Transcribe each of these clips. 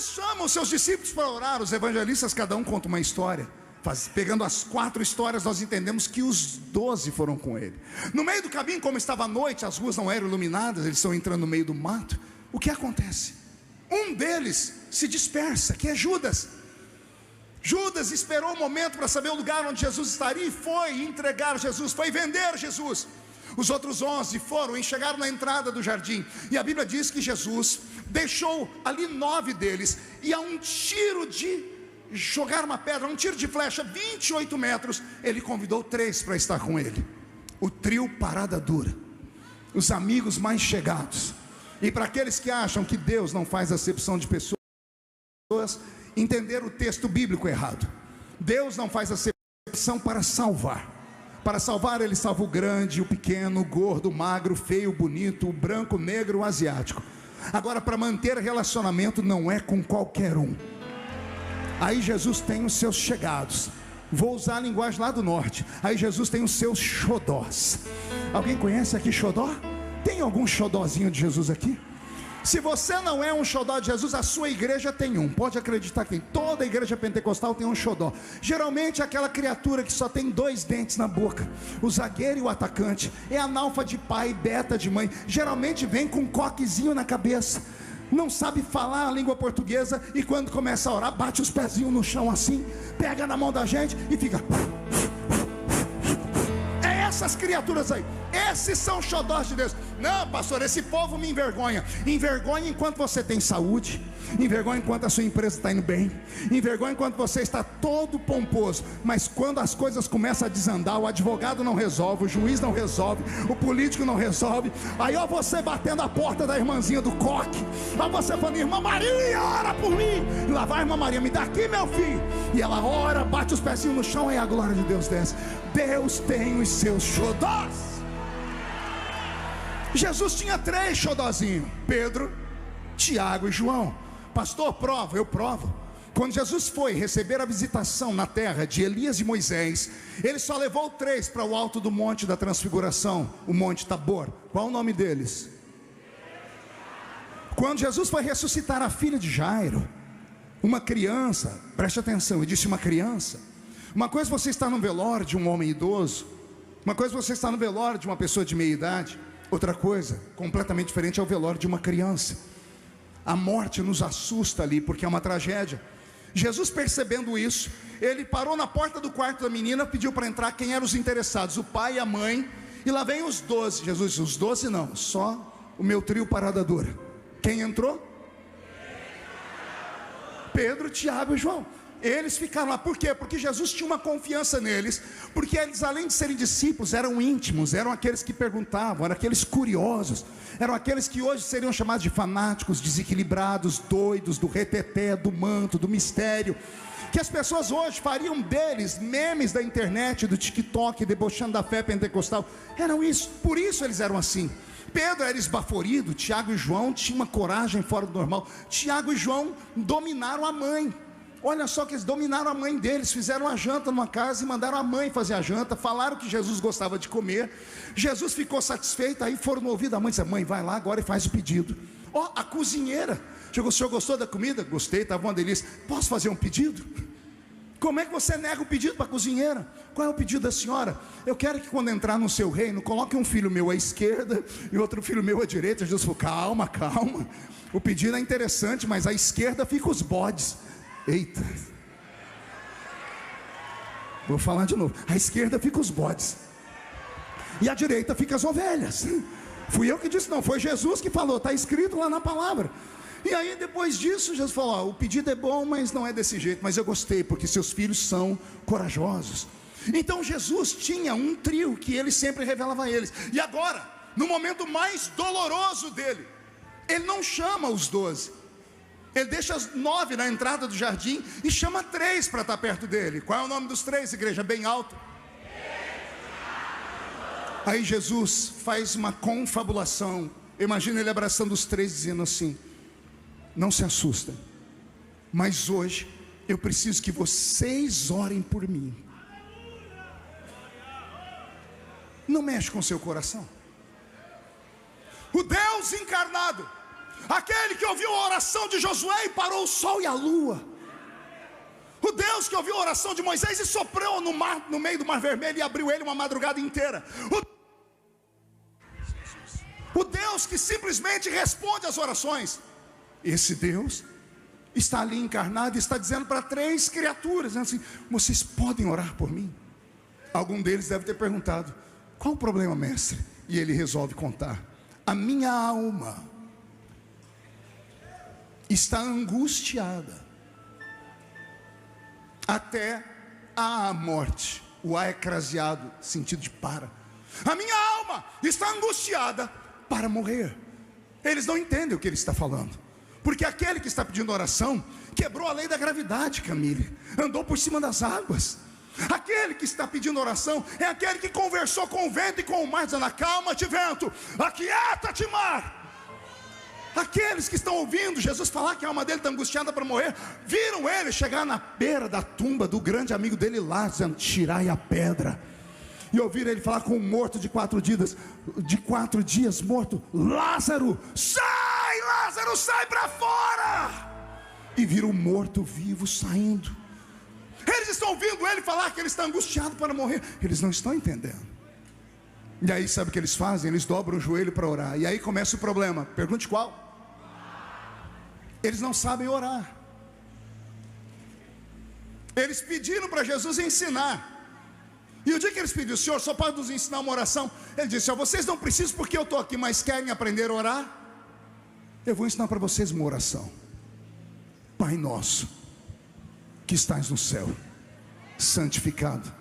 Jesus chama os seus discípulos para orar. Os evangelistas, cada um conta uma história. Pegando as 4 histórias, nós entendemos que os 12 foram com ele. No meio do caminho, como estava à noite, as ruas não eram iluminadas, eles estão entrando no meio do mato. O que acontece? Um deles se dispersa, que é Judas. Judas esperou o momento para saber o lugar onde Jesus estaria e foi entregar Jesus, foi vender Jesus. Os outros 11 foram e chegaram na entrada do jardim. E a Bíblia diz que Jesus deixou ali 9 deles. E a um tiro de jogar uma pedra, um tiro de flecha, 28 metros, ele convidou 3 para estar com ele. O trio Parada Dura, os amigos mais chegados. E para aqueles que acham que Deus não faz acepção de pessoas, entender o texto bíblico errado. Deus não faz acepção para salvar. Para salvar, ele salva o grande, o pequeno, o gordo, o magro, o feio, o bonito, o branco, o negro, o asiático. Agora, para manter relacionamento, não é com qualquer um. Aí Jesus tem os seus chegados. Vou usar a linguagem lá do norte. Aí Jesus tem os seus xodós. Alguém conhece aqui xodó? Tem algum xodózinho de Jesus aqui? Se você não é um xodó de Jesus, a sua igreja tem um. Pode acreditar que toda igreja pentecostal tem um xodó. Geralmente é aquela criatura que só tem 2 dentes na boca. O zagueiro e o atacante. É analfa de pai, beta de mãe. Geralmente vem com um coquezinho na cabeça. Não sabe falar a língua portuguesa. E quando começa a orar, bate os pezinhos no chão assim. Pega na mão da gente e fica... Essas criaturas aí, esses são xodós de Deus. Não, pastor, esse povo me envergonha. Envergonha enquanto você tem saúde, envergonha enquanto a sua empresa está indo bem, envergonha enquanto você está todo pomposo. Mas quando as coisas começam a desandar, o advogado não resolve, o juiz não resolve, o político não resolve. Aí ó, você batendo a porta da irmãzinha do coque, ó, você falando: irmã Maria, ora por mim. E lá vai a irmã Maria: me dá aqui, meu filho. E ela ora, bate os pezinhos no chão, e a glória de Deus desce. Deus tem os seus xodós. Jesus tinha 3 xodózinhos: Pedro, Tiago e João. Pastor, prova. Eu provo. Quando Jesus foi receber a visitação na terra de Elias e Moisés, ele só levou 3 para o alto do monte da transfiguração, o monte Tabor. Qual o nome deles? Quando Jesus foi ressuscitar a filha de Jairo, uma criança, preste atenção, eu disse uma criança. Uma coisa é você estar no velório de um homem idoso, uma coisa é você estar no velório de uma pessoa de meia idade, outra coisa, completamente diferente, é o velório de uma criança. A morte nos assusta ali, porque é uma tragédia. Jesus, percebendo isso, ele parou na porta do quarto da menina, pediu para entrar quem eram os interessados, o pai e a mãe, e lá vem os 12. Jesus disse: os 12 não, só o meu trio Parada Dura. Quem entrou? Pedro, Tiago e João. Eles ficaram lá, por quê? Porque Jesus tinha uma confiança neles, porque eles, além de serem discípulos, eram íntimos, eram aqueles que perguntavam, eram aqueles curiosos, eram aqueles que hoje seriam chamados de fanáticos, desequilibrados, doidos, do reteté, do manto, do mistério, que as pessoas hoje fariam deles memes da internet, do TikTok, debochando da fé pentecostal. Eram isso, por isso eles eram assim. Pedro era esbaforido, Tiago e João tinham uma coragem fora do normal. Tiago e João dominaram a mãe. Olha só que eles dominaram a mãe deles, fizeram a janta numa casa e mandaram a mãe fazer a janta, falaram que Jesus gostava de comer. Jesus ficou satisfeito, aí foram no ouvido da mãe e disse: mãe, vai lá agora e faz o pedido. Ó, a cozinheira chegou: o senhor gostou da comida? Gostei, estava uma delícia. Posso fazer um pedido? Como é que você nega o pedido para a cozinheira? Qual é o pedido da senhora? Eu quero que quando entrar no seu reino, coloque um filho meu à esquerda e outro filho meu à direita. Jesus falou: calma, calma, o pedido é interessante, mas à esquerda fica os bodes. Eita, vou falar de novo. À esquerda fica os bodes e à direita fica as ovelhas. Fui eu que disse, não, foi Jesus que falou, está escrito lá na palavra. E aí depois disso Jesus falou: ó, o pedido é bom, mas não é desse jeito. Mas eu gostei, porque seus filhos são corajosos. Então Jesus tinha um trio que ele sempre revelava a eles. E agora, no momento mais doloroso dele, ele não chama os 12, ele deixa as 9 na entrada do jardim e chama 3 para estar perto dele. Qual é o nome dos 3, igreja? Bem alto. Aí Jesus faz uma confabulação. Imagina ele abraçando os 3, dizendo assim: não se assustem, mas hoje eu preciso que vocês orem por mim. Não mexe com seu coração. O Deus encarnado, aquele que ouviu a oração de Josué e parou o sol e a lua, o Deus que ouviu a oração de Moisés e soprou no mar, no meio do mar vermelho, e abriu ele uma madrugada inteira, o Deus que simplesmente responde às orações, esse Deus está ali encarnado e está dizendo para 3 criaturas, assim: vocês podem orar por mim? Algum deles deve ter perguntado: qual o problema, mestre? E ele resolve contar: a minha alma está angustiada até a morte. O A é craseado, sentido de para. A minha alma está angustiada para morrer. Eles não entendem o que ele está falando, porque aquele que está pedindo oração quebrou a lei da gravidade, Camille, andou por cima das águas. Aquele que está pedindo oração é aquele que conversou com o vento e com o mar, dizendo: acalma-te, vento, aquieta-te, mar. Aqueles que estão ouvindo Jesus falar que a alma dele está angustiada para morrer, viram ele chegar na beira da tumba do grande amigo dele lá, dizendo: tirai a pedra. E ouviram ele falar com um morto de 4 dias morto: Lázaro, sai para fora. E viram o morto vivo saindo. Eles estão ouvindo ele falar que ele está angustiado para morrer. Eles não estão entendendo. E aí sabe o que eles fazem? Eles dobram o joelho para orar. E aí começa o problema. Pergunte qual? Eles não sabem orar. Eles pediram para Jesus ensinar. E o dia que eles pediram: o Senhor só pode nos ensinar uma oração? Ele disse: vocês não precisam porque eu estou aqui, mas querem aprender a orar? Eu vou ensinar para vocês uma oração. Pai nosso, que estás no céu, santificado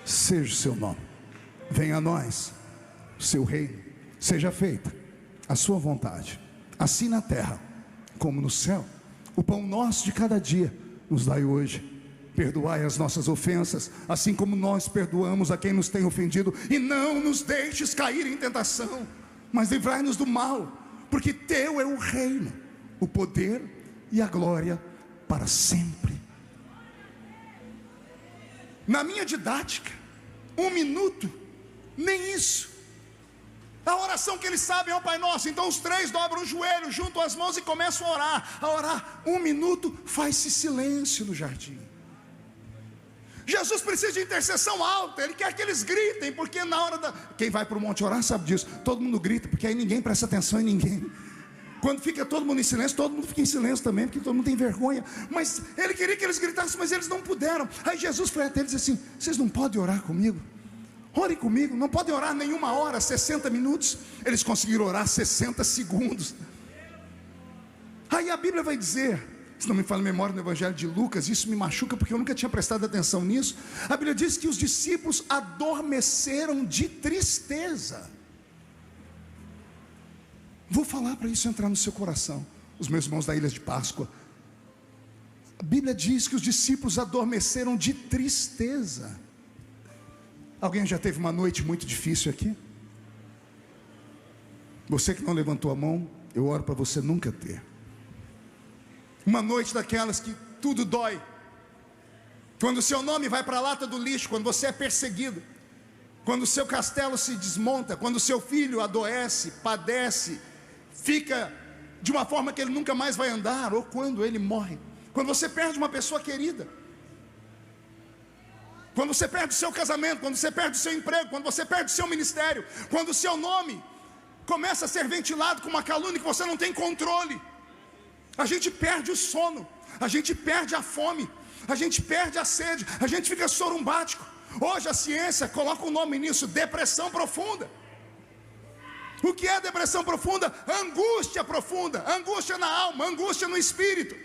seja o seu nome. Venha a nós o seu reino, seja feita a sua vontade, assim na terra como no céu. O pão nosso de cada dia nos dai hoje. Perdoai as nossas ofensas, assim como nós perdoamos a quem nos tem ofendido, e não nos deixes cair em tentação, mas livrai-nos do mal, porque teu é o reino, o poder e a glória para sempre. Na minha didática, 1 minuto, nem isso. A oração que eles sabem é o Pai Nosso. Então os 3 dobram o joelho, juntam as mãos e começam a orar. 1 minuto, faz-se silêncio no jardim. Jesus precisa de intercessão alta. Ele quer que eles gritem, porque na hora da... Quem vai para o monte orar sabe disso. Todo mundo grita, porque aí ninguém presta atenção em ninguém. Quando fica todo mundo em silêncio, todo mundo fica em silêncio também, porque todo mundo tem vergonha. Mas ele queria que eles gritassem, mas eles não puderam. Aí Jesus foi até eles e disse assim: vocês não podem orar comigo? Orem comigo. Não podem orar nenhuma hora, 60 minutos. Eles conseguiram orar 60 segundos. Aí a Bíblia vai dizer, se não me falha a memória, no Evangelho de Lucas, isso me machuca porque eu nunca tinha prestado atenção nisso. A Bíblia diz que os discípulos adormeceram de tristeza. Vou falar para isso entrar no seu coração. Os meus irmãos da Ilha de Páscoa, a Bíblia diz que os discípulos adormeceram de tristeza. Alguém já teve uma noite muito difícil aqui? Você que não levantou a mão, eu oro para você nunca ter. Uma noite daquelas que tudo dói. Quando o seu nome vai para a lata do lixo, quando você é perseguido, quando o seu castelo se desmonta, quando o seu filho adoece, padece, fica de uma forma que ele nunca mais vai andar, ou quando ele morre, quando você perde uma pessoa querida, quando você perde o seu casamento, quando você perde o seu emprego, quando você perde o seu ministério, quando o seu nome começa a ser ventilado com uma calúnia que você não tem controle, a gente perde o sono, a gente perde a fome, a gente perde a sede, a gente fica sorumbático. Hoje a ciência coloca um nome nisso: depressão profunda. O que é depressão profunda? Angústia profunda, angústia na alma, angústia no espírito.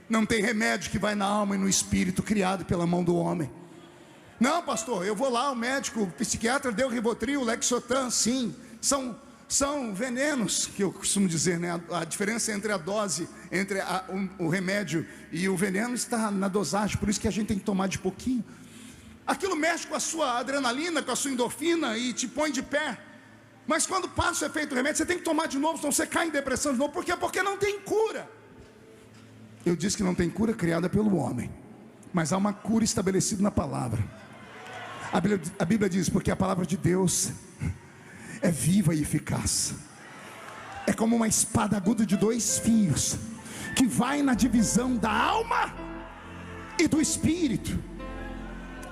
Não tem remédio que vai na alma e no espírito criado pela mão do homem. Não, pastor, eu vou lá, o médico, o psiquiatra deu Rivotril, Lexotan. Sim, são venenos, que eu costumo dizer, né? A diferença entre a dose, entre o remédio e o veneno está na dosagem. Por isso que a gente tem que tomar de pouquinho. Aquilo mexe com a sua adrenalina, com a sua endorfina e te põe de pé. Mas quando passa o efeito do remédio, você tem que tomar de novo, senão você cai em depressão de novo. Por quê? Porque não tem cura. Eu disse que não tem cura criada pelo homem, mas há uma cura estabelecida na palavra. A Bíblia diz: porque a palavra de Deus é viva e eficaz, é como uma espada aguda de 2 fios, que vai na divisão da alma e do espírito.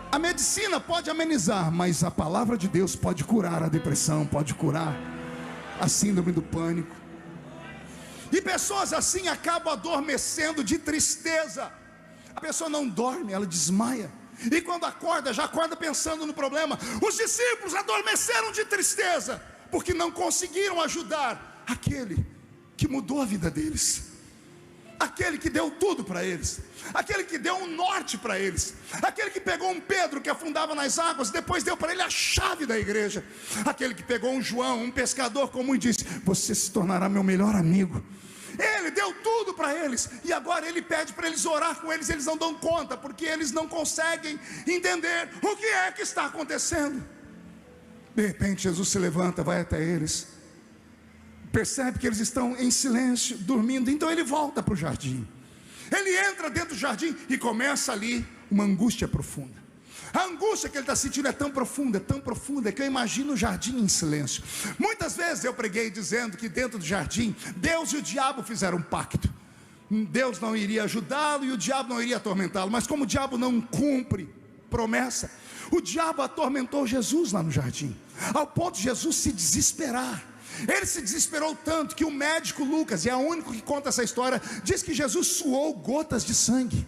A medicina pode amenizar, mas a palavra de Deus pode curar a depressão, pode curar a síndrome do pânico. E pessoas assim acabam adormecendo de tristeza. A pessoa não dorme, ela desmaia. E quando acorda, já acorda pensando no problema. Os discípulos adormeceram de tristeza, porque não conseguiram ajudar aquele que mudou a vida deles, aquele que deu tudo para eles, aquele que deu um norte para eles, aquele que pegou um Pedro que afundava nas águas, depois deu para ele a chave da igreja, aquele que pegou um João, um pescador comum, e disse: você se tornará meu melhor amigo. Ele deu tudo para eles, e agora ele pede para eles orar com eles. Eles não dão conta, porque eles não conseguem entender o que é que está acontecendo. De repente Jesus se levanta, vai até eles, percebe que eles estão em silêncio, dormindo. Então ele volta para o jardim. Ele entra dentro do jardim e começa ali uma angústia profunda. A angústia que ele está sentindo é tão profunda, que eu imagino o jardim em silêncio. Muitas vezes eu preguei dizendo que dentro do jardim, Deus e o diabo fizeram um pacto. Deus não iria ajudá-lo e o diabo não iria atormentá-lo. Mas como o diabo não cumpre promessa, o diabo atormentou Jesus lá no jardim, ao ponto de Jesus se desesperar. Ele se desesperou tanto que o médico Lucas, e é o único que conta essa história, diz que Jesus suou gotas de sangue.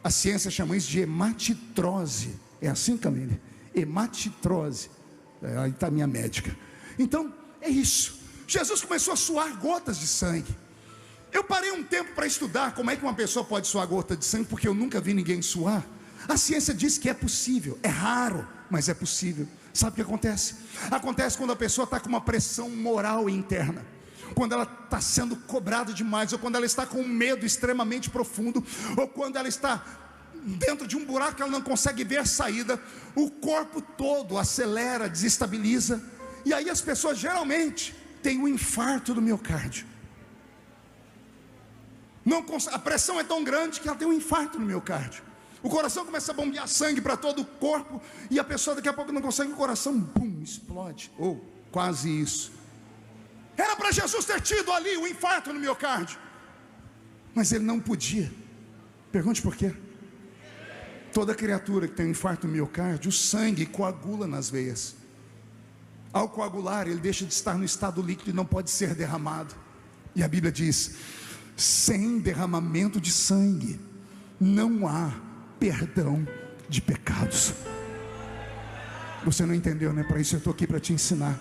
A ciência chama isso de hematitrose. É assim, Camille? Hematitrose. Aí está a minha médica. Então, é isso. Jesus começou a suar gotas de sangue. Eu parei um tempo para estudar como é que uma pessoa pode suar gota de sangue, porque eu nunca vi ninguém suar. A ciência diz que é possível. É raro, mas é possível. Sabe o que acontece? Acontece quando a pessoa está com uma pressão moral interna, quando ela está sendo cobrada demais, ou quando ela está com um medo extremamente profundo, ou quando ela está dentro de um buraco que ela não consegue ver a saída. O corpo todo acelera, desestabiliza, e aí as pessoas geralmente têm um infarto do miocárdio. A pressão é tão grande que ela tem um infarto no miocárdio. O coração começa a bombear sangue para todo o corpo, e a pessoa daqui a pouco não consegue, o coração, bum, explode, ou quase isso. Era para Jesus ter tido ali o infarto no miocárdio, mas ele não podia. Pergunte por quê? Toda criatura que tem um infarto no miocárdio, o sangue coagula nas veias. Ao coagular, ele deixa de estar no estado líquido e não pode ser derramado. E a Bíblia diz: sem derramamento de sangue não há perdão de pecados. Você não entendeu, né? Para isso eu estou aqui para te ensinar.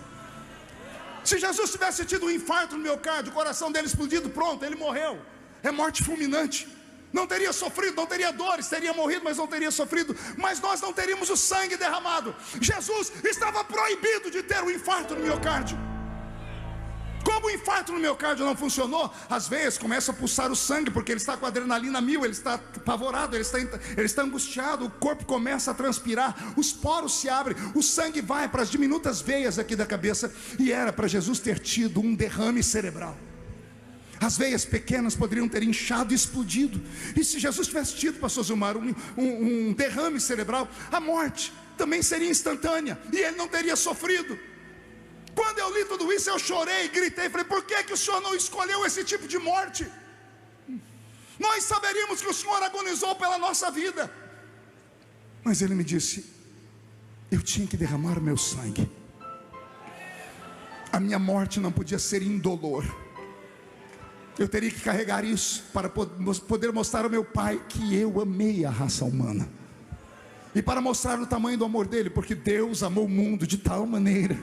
Se Jesus tivesse tido um infarto no miocárdio, o coração dele explodido, pronto, ele morreu. É morte fulminante. Não teria sofrido, não teria dores, teria morrido, mas não teria sofrido. Mas nós não teríamos o sangue derramado. Jesus estava proibido de ter um infarto no miocárdio. Como o infarto no miocárdio não funcionou, às vezes começa a pulsar o sangue, porque ele está com a adrenalina mil, ele está apavorado, ele está angustiado, o corpo começa a transpirar, os poros se abrem, o sangue vai para as diminutas veias aqui da cabeça. E era para Jesus ter tido um derrame cerebral. As veias pequenas poderiam ter inchado e explodido. E se Jesus tivesse tido, pastor Zilmar, um derrame cerebral, a morte também seria instantânea, e ele não teria sofrido. Quando eu li tudo isso, eu chorei, gritei, falei: por que o Senhor não escolheu esse tipo de morte? Nós saberíamos que o Senhor agonizou pela nossa vida. Mas ele me disse: eu tinha que derramar o meu sangue. A minha morte não podia ser indolor. Eu teria que carregar isso para poder mostrar ao meu Pai que eu amei a raça humana, e para mostrar o tamanho do amor dele, porque Deus amou o mundo de tal maneira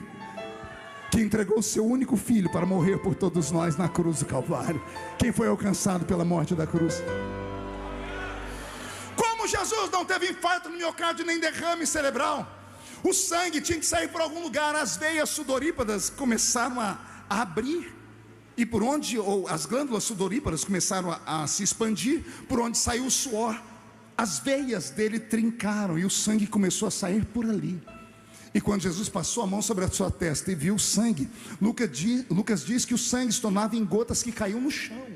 que entregou o seu único filho para morrer por todos nós na cruz do Calvário. Quem foi alcançado pela morte da cruz? Como Jesus não teve infarto no miocárdio nem derrame cerebral, o sangue tinha que sair por algum lugar. As veias sudoríparas começaram a abrir, e por onde, ou as glândulas sudoríparas começaram a se expandir, por onde saiu o suor, as veias dele trincaram e o sangue começou a sair por ali. E quando Jesus passou a mão sobre a sua testa e viu o sangue, Lucas diz que o sangue se tornava em gotas que caíam no chão.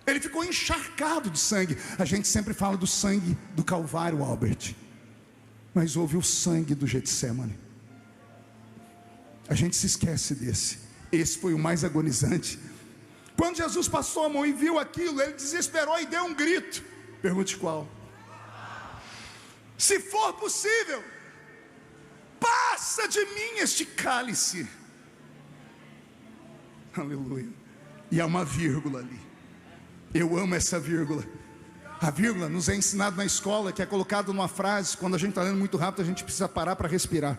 Ele ficou encharcado de sangue. A gente sempre fala do sangue do Calvário, Albert, mas houve o sangue do Getsemane. A gente se esquece desse. Esse foi o mais agonizante. Quando Jesus passou a mão e viu aquilo, ele desesperou e deu um grito. Pergunte qual? Se for possível, passa de mim este cálice. Aleluia. E há uma vírgula ali. Eu amo essa vírgula. A vírgula nos é ensinado na escola, que é colocado numa frase. Quando a gente está lendo muito rápido, a gente precisa parar para respirar,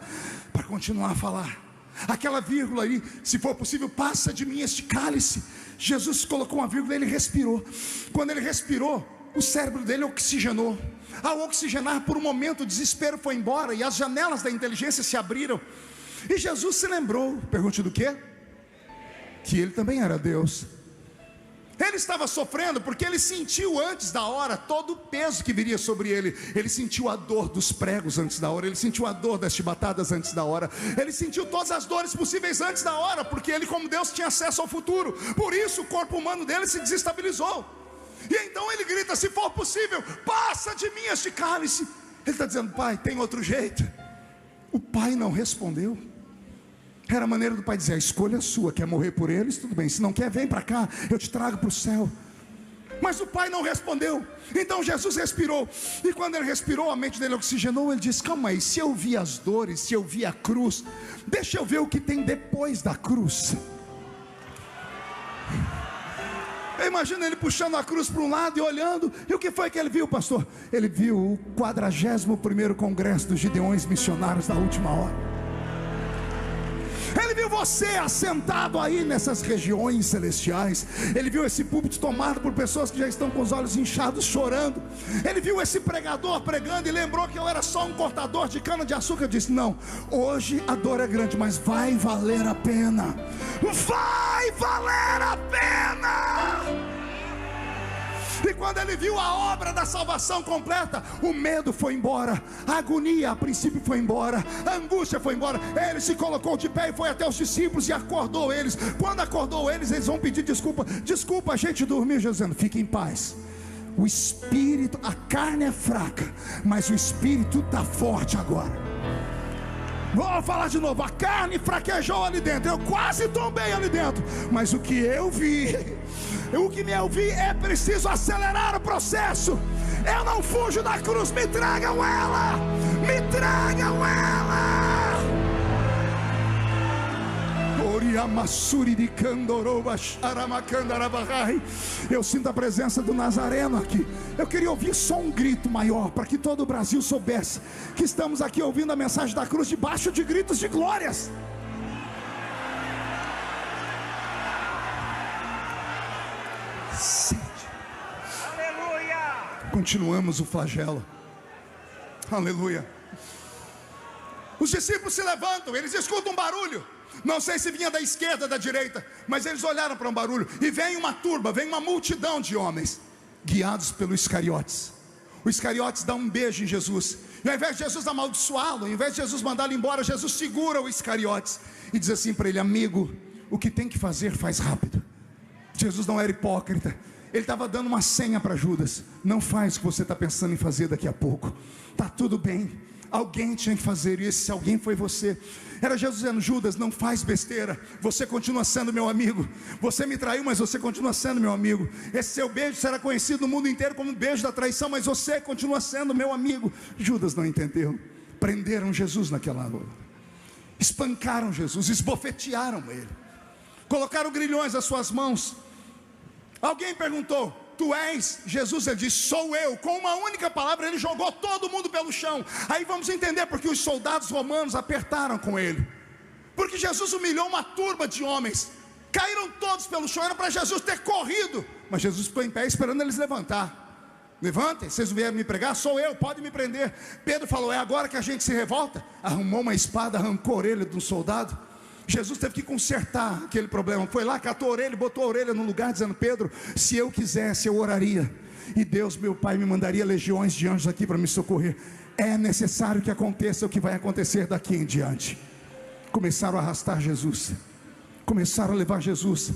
para continuar a falar. Aquela vírgula ali, se for possível, passa de mim este cálice. Jesus colocou uma vírgula e ele respirou. Quando ele respirou, o cérebro dele oxigenou. Ao oxigenar, por um momento, o desespero foi embora e as janelas da inteligência se abriram. E Jesus se lembrou, pergunte do quê? Que ele também era Deus. Ele estava sofrendo porque ele sentiu antes da hora todo o peso que viria sobre ele. Ele sentiu a dor dos pregos antes da hora. Ele sentiu a dor das chibatadas antes da hora. Ele sentiu todas as dores possíveis antes da hora, porque ele, como Deus, tinha acesso ao futuro. Por isso o corpo humano dele se desestabilizou. E então ele grita: se for possível, passa de mim este cálice. Ele está dizendo: Pai, tem outro jeito? O pai não respondeu. Era a maneira do pai dizer: a escolha é sua, quer morrer por eles? Tudo bem, se não quer, vem para cá, eu te trago para o céu. Mas o pai não respondeu. Então Jesus respirou, e quando ele respirou, a mente dele oxigenou. Ele disse: calma aí, se eu vi as dores, se eu vi a cruz, deixa eu ver o que tem depois da cruz. Eu imagino ele puxando a cruz para um lado e olhando. E o que foi que ele viu, pastor? Ele viu o 41º Congresso dos Gideões Missionários da Última Hora. Ele viu você assentado aí nessas regiões celestiais. Ele viu esse púlpito tomado por pessoas que já estão com os olhos inchados, chorando. Ele viu esse pregador pregando e lembrou que eu era só um cortador de cana de açúcar. Disse: não, hoje a dor é grande, mas vai valer a pena. Vai valer a pena. E quando ele viu a obra da salvação completa, o medo foi embora, a agonia a princípio foi embora, a angústia foi embora. Ele se colocou de pé e foi até os discípulos e acordou eles. Quando acordou eles, eles vão pedir desculpa. Desculpa, a gente dormiu. Jesus dizendo: fique em paz. O espírito, a carne é fraca, mas o espírito está forte agora. Vou falar de novo: a carne fraquejou ali dentro, eu quase tombei ali dentro, mas o que eu vi, é preciso acelerar o processo. Eu não fujo da cruz, me tragam ela, me tragam ela. Eu sinto a presença do Nazareno aqui. Eu queria ouvir só um grito maior, para que todo o Brasil soubesse que estamos aqui ouvindo a mensagem da cruz debaixo de gritos de glórias. Sente. Aleluia. Continuamos o flagelo. Aleluia. Os discípulos se levantam, eles escutam um barulho. Não sei se vinha da esquerda ou da direita, mas eles olharam para um barulho. E vem uma turba, vem uma multidão de homens, guiados pelo Iscariotes. O Iscariotes dá um beijo em Jesus. E ao invés de Jesus amaldiçoá-lo, ao invés de Jesus mandá-lo embora, Jesus segura o Iscariotes e diz assim para ele: amigo, o que tem que fazer, faz rápido. Jesus não era hipócrita. Ele estava dando uma senha para Judas: não faz o que você está pensando em fazer daqui a pouco. Está tudo bem. Alguém tinha que fazer, e esse alguém foi você. Era Jesus dizendo: Judas, não faz besteira, você continua sendo meu amigo. Você me traiu, mas você continua sendo meu amigo. Esse seu beijo será conhecido no mundo inteiro como o beijo da traição, mas você continua sendo meu amigo. Judas não entendeu. Prenderam Jesus naquela hora, espancaram Jesus, esbofetearam ele, colocaram grilhões nas suas mãos. Alguém perguntou: tu és Jesus? Ele disse: sou eu. Com uma única palavra ele jogou todo mundo pelo chão. Aí vamos entender porque os soldados romanos apertaram com ele, porque Jesus humilhou uma turma de homens. Caíram todos pelo chão. Era para Jesus ter corrido, mas Jesus ficou em pé esperando eles levantar. Levantem, vocês vieram me pregar? Sou eu, pode me prender. Pedro falou: é agora que a gente se revolta? Arrumou uma espada, arrancou a orelha de um soldado. Jesus teve que consertar aquele problema. Foi lá, catou a orelha, botou a orelha no lugar, dizendo: Pedro, se eu quisesse eu oraria, e Deus meu Pai me mandaria legiões de anjos aqui para me socorrer. É necessário que aconteça o que vai acontecer daqui em diante. Começaram a arrastar Jesus, começaram a levar Jesus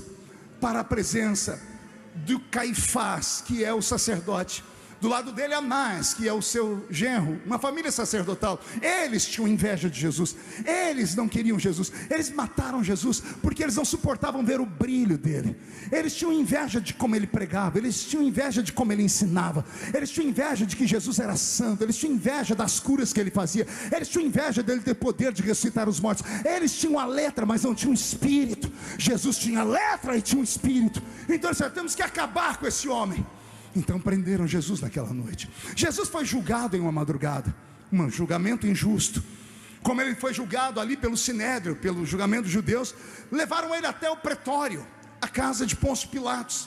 para a presença do Caifás, que é o sacerdote. Do lado dele, Anás, que é o seu genro, uma família sacerdotal. Eles tinham inveja de Jesus. Eles não queriam Jesus. Eles mataram Jesus porque eles não suportavam ver o brilho dele. Eles tinham inveja de como ele pregava. Eles tinham inveja de como ele ensinava. Eles tinham inveja de que Jesus era santo. Eles tinham inveja das curas que ele fazia. Eles tinham inveja dele ter poder de ressuscitar os mortos. Eles tinham a letra, mas não tinham espírito. Jesus tinha a letra e tinha um espírito. Então nós temos que acabar com esse homem. Então prenderam Jesus naquela noite. Jesus foi julgado em uma madrugada, um julgamento injusto. Como ele foi julgado ali pelo Sinédrio, pelo julgamento dos judeus, levaram ele até o pretório, a casa de Pôncio Pilatos.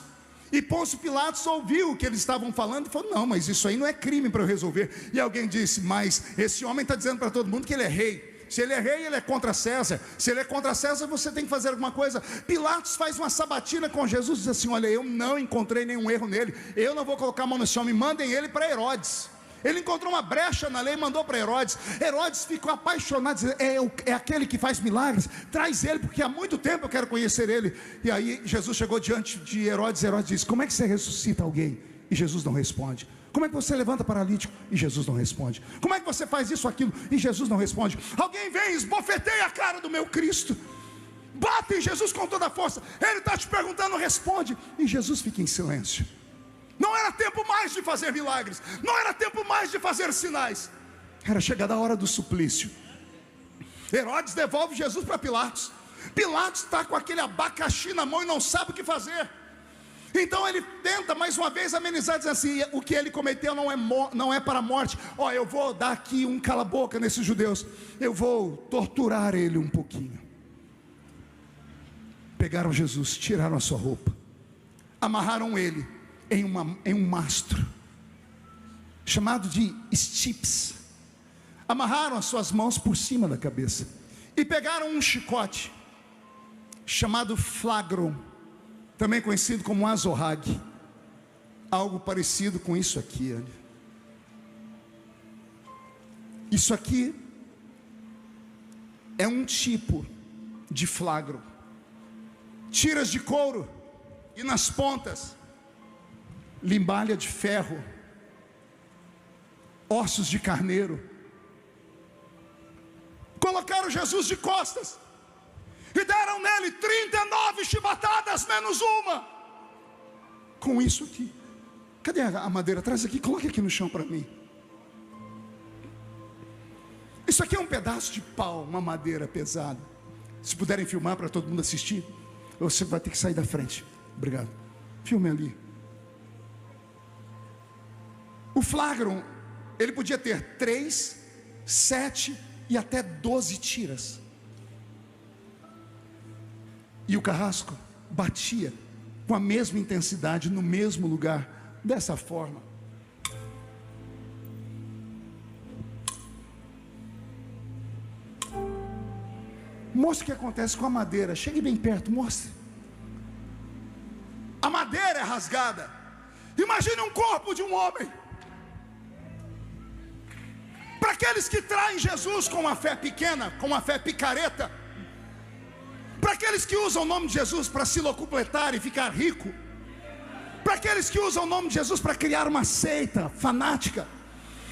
E Pôncio Pilatos ouviu o que eles estavam falando e falou: não, mas isso aí não é crime para eu resolver. E alguém disse: mas esse homem está dizendo para todo mundo que ele é rei. Se ele é rei, ele é contra César. Se ele é contra César, você tem que fazer alguma coisa. Pilatos faz uma sabatina com Jesus e diz assim: olha, eu não encontrei nenhum erro nele. Eu não vou colocar a mão nesse homem. Mandem ele para Herodes. Ele encontrou uma brecha na lei e mandou para Herodes. Herodes ficou apaixonado, dizendo: é aquele que faz milagres. Traz ele, porque há muito tempo eu quero conhecer ele. E aí Jesus chegou diante de Herodes. Herodes disse: como é que você ressuscita alguém? E Jesus não responde. Como é que você levanta paralítico? E Jesus não responde. Como é que você faz isso, aquilo? E Jesus não responde. Alguém vem e esbofeteia a cara do meu Cristo. Bate em Jesus com toda a força. Ele está te perguntando, responde. E Jesus fica em silêncio. Não era tempo mais de fazer milagres. Não era tempo mais de fazer sinais. Era chegada a hora do suplício. Herodes devolve Jesus para Pilatos. Pilatos está com aquele abacaxi na mão e não sabe o que fazer. Então ele tenta mais uma vez amenizar, dizendo assim: o que ele cometeu não é para a morte. Eu vou dar aqui um cala-boca nesses judeus. Eu vou torturar ele um pouquinho. Pegaram Jesus, tiraram a sua roupa, amarraram ele em um mastro chamado de estips. Amarraram as suas mãos por cima da cabeça e pegaram um chicote chamado flagrum, também conhecido como azorrague, algo parecido com isso aqui. Olha. Isso aqui é um tipo de flagro. Tiras de couro e nas pontas limbalha de ferro, ossos de carneiro. Colocaram Jesus de costas e deram nele 39 chibatadas menos uma. Com isso aqui. Cadê a madeira? Traz aqui, coloque aqui no chão para mim. Isso aqui é um pedaço de pau, uma madeira pesada. Se puderem filmar para todo mundo assistir. Ou você vai ter que sair da frente. Obrigado. Filme ali. O flagrum, ele podia ter 3, 7 e até 12 tiras. E o carrasco batia com a mesma intensidade no mesmo lugar, dessa forma. Mostre o que acontece com a madeira. Chegue bem perto, mostre. A madeira é rasgada. Imagine um corpo de um homem. Para aqueles que traem Jesus com uma fé pequena, com uma fé picareta, para aqueles que usam o nome de Jesus para se locupletar e ficar rico, para aqueles que usam o nome de Jesus para criar uma seita fanática,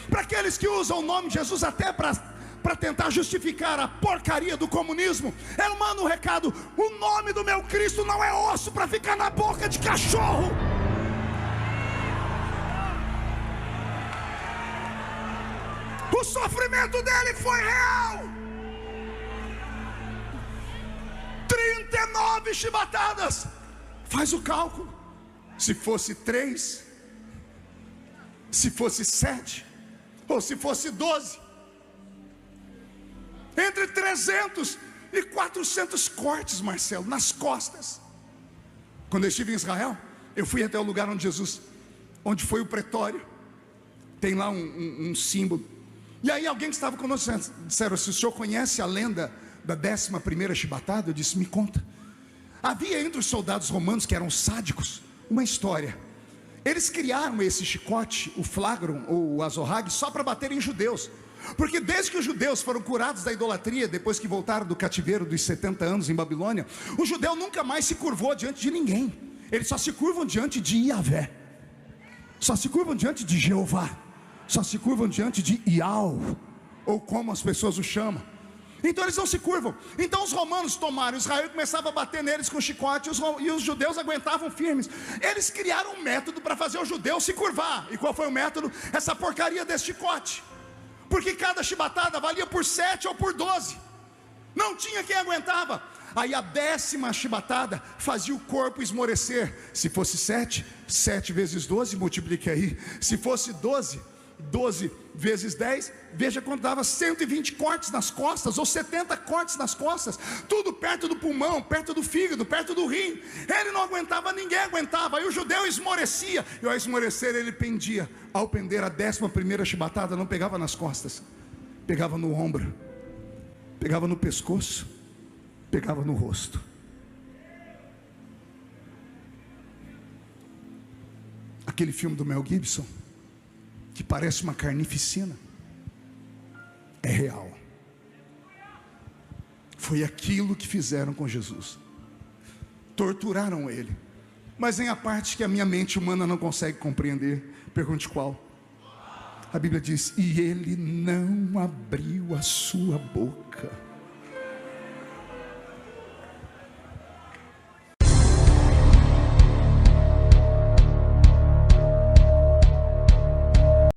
para aqueles que usam o nome de Jesus até para tentar justificar a porcaria do comunismo, eu mando um recado: o nome do meu Cristo não é osso para ficar na boca de cachorro. O sofrimento dele foi real. 39 chibatadas. Faz o cálculo. Se fosse 3, se fosse 7, ou se fosse 12, entre 300 e 400 cortes, Marcelo, nas costas. Quando eu estive em Israel, eu fui até o lugar onde foi o pretório. Tem lá um símbolo. E aí alguém que estava conosco disseram assim: o senhor conhece a lenda da 11ª chibatada? Eu disse: me conta. Havia entre os soldados romanos, que eram sádicos, uma história. Eles criaram esse chicote, o flagrum ou o azorrague, só para bater em judeus. Porque desde que os judeus foram curados da idolatria, depois que voltaram do cativeiro dos 70 anos em Babilônia, o judeu nunca mais se curvou diante de ninguém. Eles só se curvam diante de Yahvé. só se curvam diante de Jeová, só se curvam diante de Iau, ou como as pessoas o chamam. Então eles não se curvam. Então os romanos tomaram Israel e começavam a bater neles com chicote, e os judeus aguentavam firmes. Eles criaram um método para fazer o judeu se curvar. E qual foi o método? Essa porcaria desse chicote, porque cada chibatada valia por 7 ou por 12, não tinha quem aguentava. Aí a 10ª chibatada fazia o corpo esmorecer. Se fosse 7, 7 vezes 12, multiplique aí. Se fosse 12, 12 vezes 10, veja quando dava 120 cortes nas costas, ou 70 cortes nas costas, tudo perto do pulmão, perto do fígado, perto do rim. Ele não aguentava, ninguém aguentava. Aí o judeu esmorecia, e ao esmorecer ele pendia. Ao pender, a 11ª chibatada não pegava nas costas, pegava no ombro, pegava no pescoço, pegava no rosto. Aquele filme do Mel Gibson, que parece uma carnificina, é real. Foi aquilo que fizeram com Jesus. Torturaram ele, mas em a parte que a minha mente humana não consegue compreender. Pergunte qual? A Bíblia diz: e ele não abriu a sua boca.